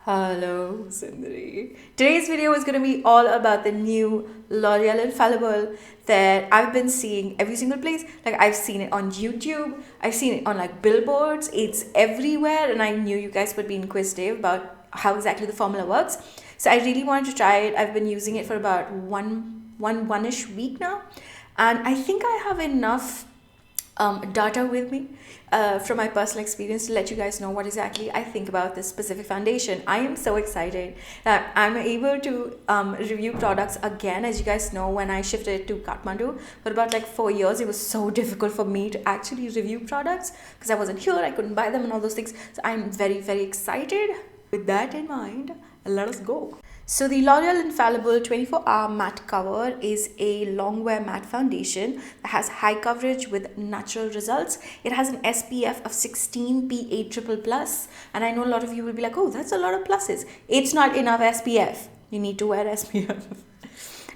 Hello, Sundari. Today's video is going to be all about the new Loreal Infallible that I've been seeing every single place. Like, I've seen it on YouTube, I've seen it on like billboards, it's everywhere, and I knew you guys would be inquisitive about how exactly the formula works. So I really wanted to try it. I've been using it for about one-ish week now, and I think I have enough data with me from my personal experience to let you guys know what exactly I think about this specific foundation. I am so excited that I'm able to review products again. As you guys know, when I shifted to Kathmandu for about like 4 years, it was so difficult for me to actually review products because I wasn't here, I couldn't buy them and all those things. So I'm very, very excited. With that in mind, let us go. So the L'Oreal Infallible 24-hour matte cover is a long wear matte foundation that has high coverage with natural results. It has an SPF of 16 PA+++, and I know a lot of you will be like, oh, that's a lot of pluses. It's not enough SPF. You need to wear SPF.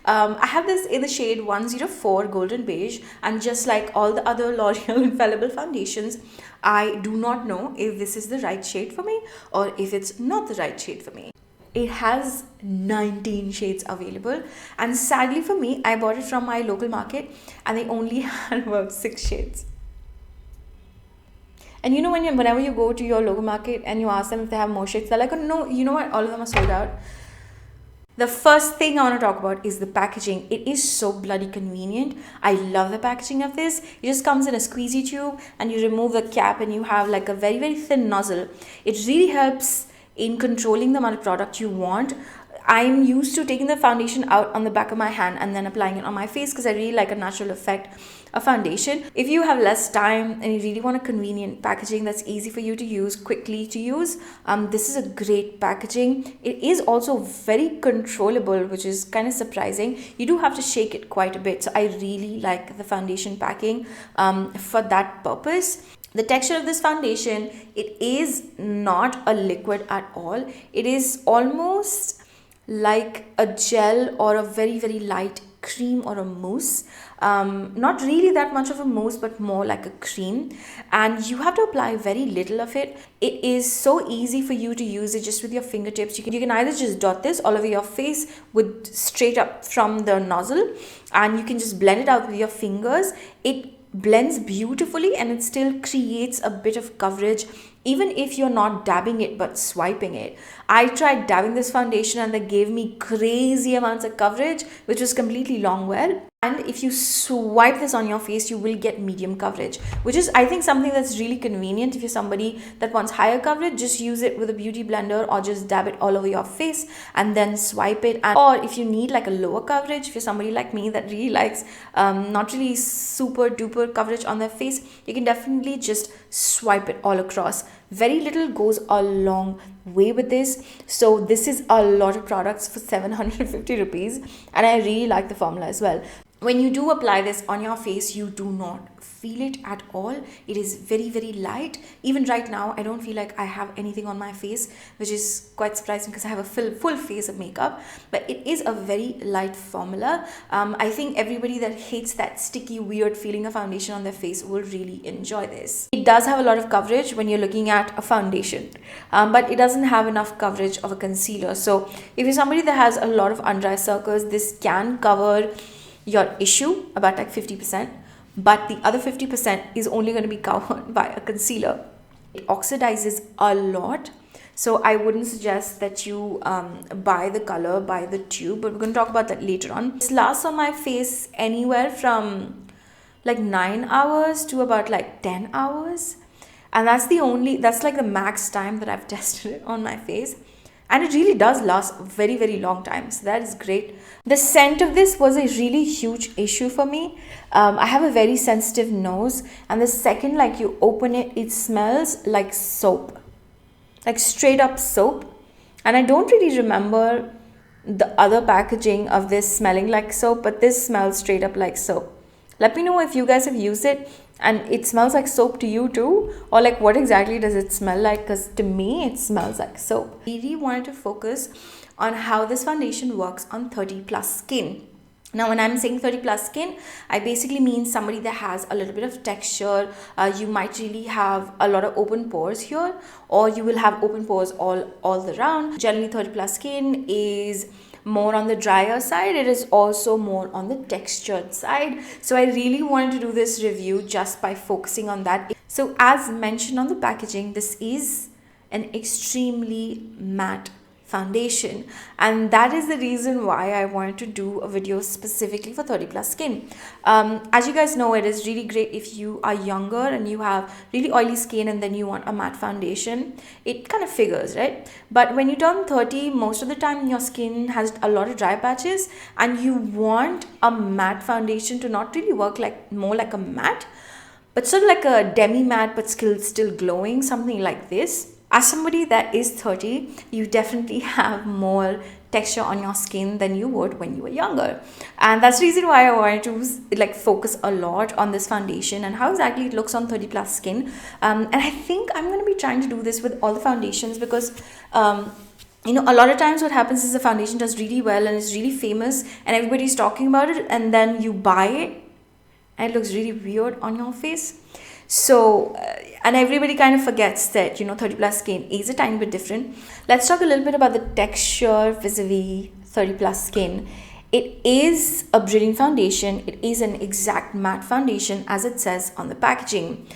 I have this in the shade 104 Golden Beige, and just like all the other L'Oreal Infallible foundations, I do not know if this is the right shade for me or if it's not the right shade for me. It has 19 shades available, and sadly for me, I bought it from my local market and they only had about 6 shades. And you know, whenever you go to your local market and you ask them if they have more shades, they're like, oh no, you know what, all of them are sold out. The first thing I want to talk about is the packaging. It is so bloody convenient. I love the packaging of this. It just comes in a squeezy tube and you remove the cap and you have like a very, very thin nozzle. It really helps in controlling the amount of product you want. I'm used to taking the foundation out on the back of my hand and then applying it on my face because I really like a natural effect of foundation. If you have less time and you really want a convenient packaging that's easy for you to use, quickly to use, this is a great packaging. It is also very controllable, which is kind of surprising. You do have to shake it quite a bit, so I really like the foundation packing for that purpose. The texture of this foundation, it is not a liquid at all. It is almost like a gel or a very, very light cream or a mousse. Not really that much of a mousse, but more like a cream, and you have to apply very little of it. It is so easy for you to use it just with your fingertips. You can either just dot this all over your face with straight up from the nozzle, and you can just blend it out with your fingers. It blends beautifully and it still creates a bit of coverage even if you're not dabbing it but swiping it. I tried dabbing this foundation and they gave me crazy amounts of coverage, which was completely long wear. And if you swipe this on your face, you will get medium coverage, which is, I think, something that's really convenient. If you're somebody that wants higher coverage, just use it with a beauty blender or just dab it all over your face and then swipe it. Or if you need like a lower coverage, if you're somebody like me that really likes not really super duper coverage on their face, you can definitely just swipe it all across. Very little goes a long way with this. So this is a lot of products for 750 rupees, and I really like the formula as well. When you do apply this on your face, you do not feel it at all. It is very, very light. Even right now, I don't feel like I have anything on my face, which is quite surprising because I have a full face of makeup. But it is a very light formula. I think everybody that hates that sticky, weird feeling of foundation on their face will really enjoy this. It does have a lot of coverage when you're looking at a foundation, but it doesn't have enough coverage of a concealer. So if you're somebody that has a lot of under eye circles, this can cover your issue about like 50%, but the other 50% is only going to be covered by a concealer. It oxidizes a lot, so I wouldn't suggest that you buy the color, buy the tube, but we're going to talk about that later on. This lasts on my face anywhere from like 9 hours to about like 10 hours, and that's like the max time that I've tested it on my face. And it really does last a very, very long time. So that is great. The scent of this was a really huge issue for me. I have a very sensitive nose. And the second like you open it, it smells like soap. Like straight up soap. And I don't really remember the other packaging of this smelling like soap. But this smells straight up like soap. Let me know if you guys have used it and it smells like soap to you too, or like what exactly does it smell like, because to me it smells like soap. I really wanted to focus on how this foundation works on 30+ skin. Now, when I'm saying 30 plus skin, I basically mean somebody that has a little bit of texture. You might really have a lot of open pores here, or you will have open pores all around. Generally, 30 plus skin is more on the drier side. It is also more on the textured side. So I really wanted to do this review just by focusing on that. So as mentioned on the packaging, this is an extremely matte foundation, and that is the reason why I wanted to do a video specifically for 30 plus skin. As you guys know, it is really great if you are younger and you have really oily skin and then you want a matte foundation. It kind of figures, right? But when you turn 30, most of the time your skin has a lot of dry patches and you want a matte foundation to not really work like more like a matte, but sort of like a demi matte but still glowing, something like this. As somebody that is 30, you definitely have more texture on your skin than you would when you were younger. And that's the reason why I wanted to like focus a lot on this foundation and how exactly it looks on 30 plus skin. And I think I'm going to be trying to do this with all the foundations because you know, a lot of times what happens is the foundation does really well and is really famous and everybody's talking about it, and then you buy it and it looks really weird on your face. So, and everybody kind of forgets that, you know, 30 plus skin is a tiny bit different. Let's talk a little bit about the texture vis-a-vis 30 plus skin. It is a brilliant foundation. It is an exact matte foundation as it says on the packaging.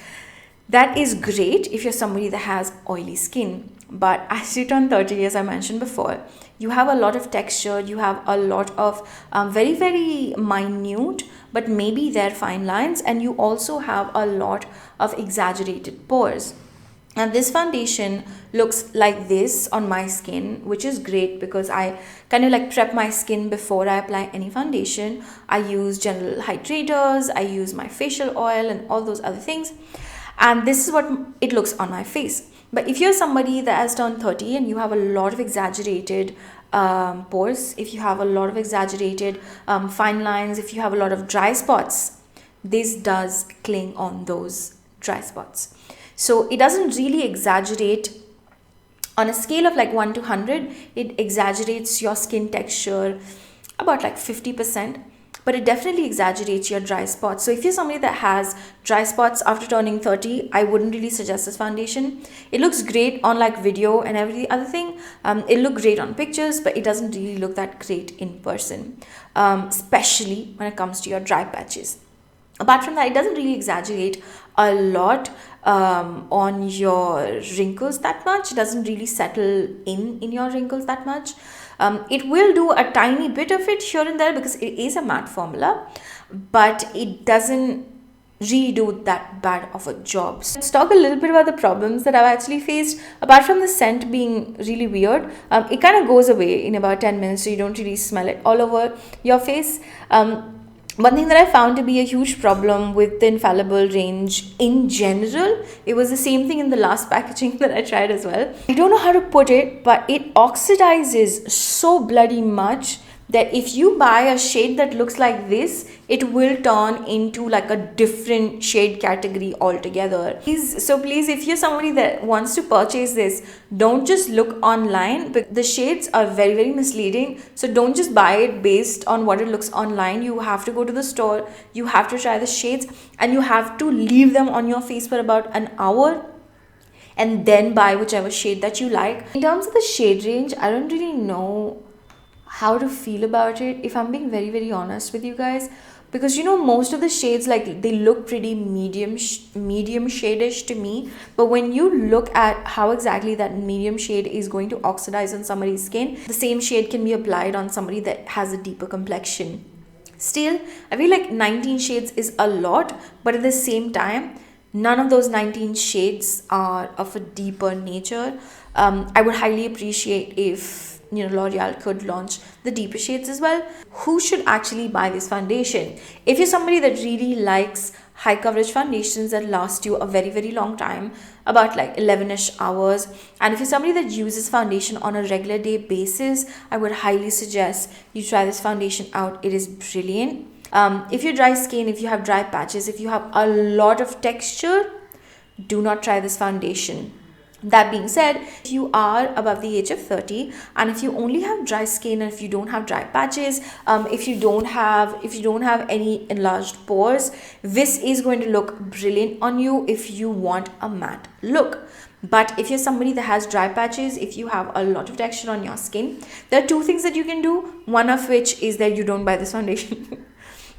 That is great if you're somebody that has oily skin. But as you turn 30, as I mentioned before, you have a lot of texture, you have a lot of very, very minute, but maybe they're fine lines, and you also have a lot of exaggerated pores. And this foundation looks like this on my skin, which is great because I kind of like prep my skin before I apply any foundation. I use general hydrators, I use my facial oil and all those other things. And this is what it looks on my face. But if you're somebody that has turned 30 and you have a lot of exaggerated pores, if you have a lot of exaggerated fine lines, if you have a lot of dry spots, this does cling on those dry spots. So it doesn't really exaggerate on a scale of like 1 to 100. It exaggerates your skin texture about like 50%. But it definitely exaggerates your dry spots. So if you're somebody that has dry spots after turning 30, I wouldn't really suggest this foundation. It looks great on like video and every other thing. It looked great on pictures, but it doesn't really look that great in person, especially when it comes to your dry patches. Apart from that, it doesn't really exaggerate a lot on your wrinkles that much. It doesn't really settle in your wrinkles that much. It will do a tiny bit of it here and there because it is a matte formula, but it doesn't really do that bad of a job. So let's talk a little bit about the problems that I've actually faced. Apart from the scent being really weird, it kind of goes away in about 10 minutes, so you don't really smell it all over your face. One thing that I found to be a huge problem with the Infallible range in general, it was the same thing in the last packaging that I tried as well. I don't know how to put it, but it oxidizes so bloody much that if you buy a shade that looks like this, it will turn into like a different shade category altogether. So please, if you're somebody that wants to purchase this, don't just look online. The shades are very, very misleading. So don't just buy it based on what it looks online. You have to go to the store, you have to try the shades, and you have to leave them on your face for about an hour and then buy whichever shade that you like. In terms of the shade range, I don't really know how to feel about it, if I'm being very, very honest with you guys, because you know, most of the shades, like, they look pretty medium shadish to me, but when you look at how exactly that medium shade is going to oxidize on somebody's skin, the same shade can be applied on somebody that has a deeper complexion. Still, I feel like 19 shades is a lot, but at the same time, none of those 19 shades are of a deeper nature. I would highly appreciate if, you know, L'Oreal could launch the deeper shades as well. Who should actually buy this foundation? If you're somebody that really likes high coverage foundations that last you a very, very long time, about like 11ish hours, and if you're somebody that uses foundation on a regular day basis, I would highly suggest you try this foundation out. It is brilliant. If you're dry skin, if you have dry patches, if you have a lot of texture, do not try this foundation. That being said, if you are above the age of 30 and if you only have dry skin and if you don't have dry patches, if you don't have any enlarged pores, this is going to look brilliant on you if you want a matte look. But if you're somebody that has dry patches, if you have a lot of texture on your skin, there are two things that you can do, one of which is that you don't buy this foundation.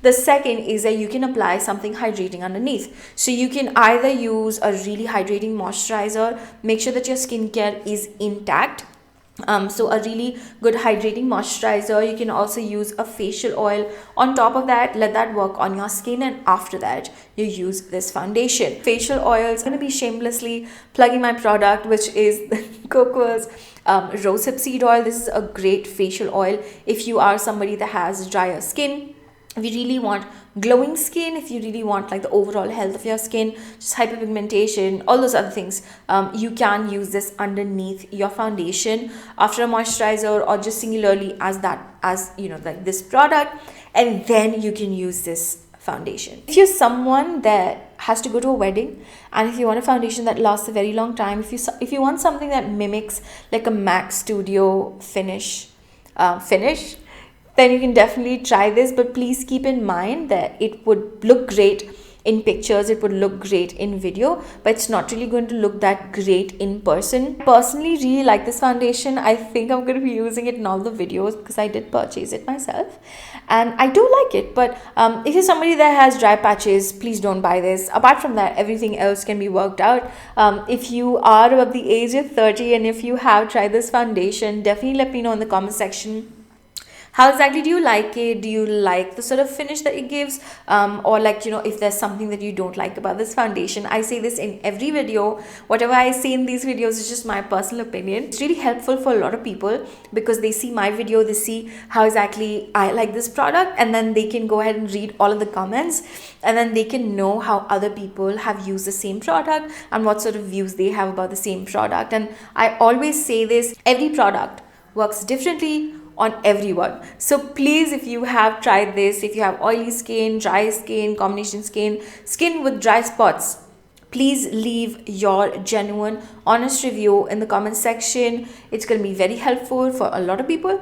The second is that you can apply something hydrating underneath. So you can either use a really hydrating moisturizer, make sure that your skincare is intact. So a really good hydrating moisturizer. You can also use a facial oil on top of that, let that work on your skin, and after that you use this foundation. Facial oils, I'm going to be shamelessly plugging my product, which is Cocoa's rosehip seed oil. This is a great facial oil if you are somebody that has drier skin. If you really want glowing skin, if you really want like the overall health of your skin, just hyperpigmentation, all those other things, you can use this underneath your foundation after a moisturizer, or just singularly as like this product, and then you can use this foundation. If you're someone that has to go to a wedding and if you want a foundation that lasts a very long time, if you want something that mimics like a MAC Studio finish, then you can definitely try this. But please keep in mind that it would look great in pictures, it would look great in video, but it's not really going to look that great in person. Personally really like this foundation. I think I'm going to be using it in all the videos because I did purchase it myself and I do like it. But if you're somebody that has dry patches, please don't buy this. Apart from that, everything else can be worked out. If you are above the age of 30 and if you have tried this foundation, definitely let me know in the comment section. How exactly do you like it? Do you like the sort of finish that it gives? Or like, if there's something that you don't like about this foundation. I say this in every video. Whatever I say in these videos is just my personal opinion. It's really helpful for a lot of people because they see my video, they see how exactly I like this product, and then they can go ahead and read all of the comments, and then they can know how other people have used the same product and what sort of views they have about the same product. And I always say this, every product works differently on everyone. So please, if you have tried this, if you have oily skin, dry skin, combination skin with dry spots, please leave your genuine honest review in the comment section. It's going to be very helpful for a lot of people.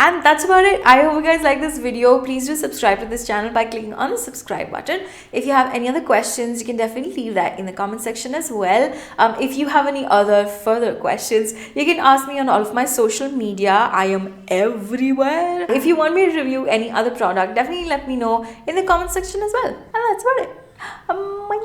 And that's about it. I hope you guys like this video. Please do subscribe to this channel by clicking on the subscribe button. If you have any other questions, you can definitely leave that in the comment section as well. If you have any other further questions, you can ask me on all of my social media. I am everywhere. If you want me to review any other product, definitely let me know in the comment section as well. And that's about it. Bye.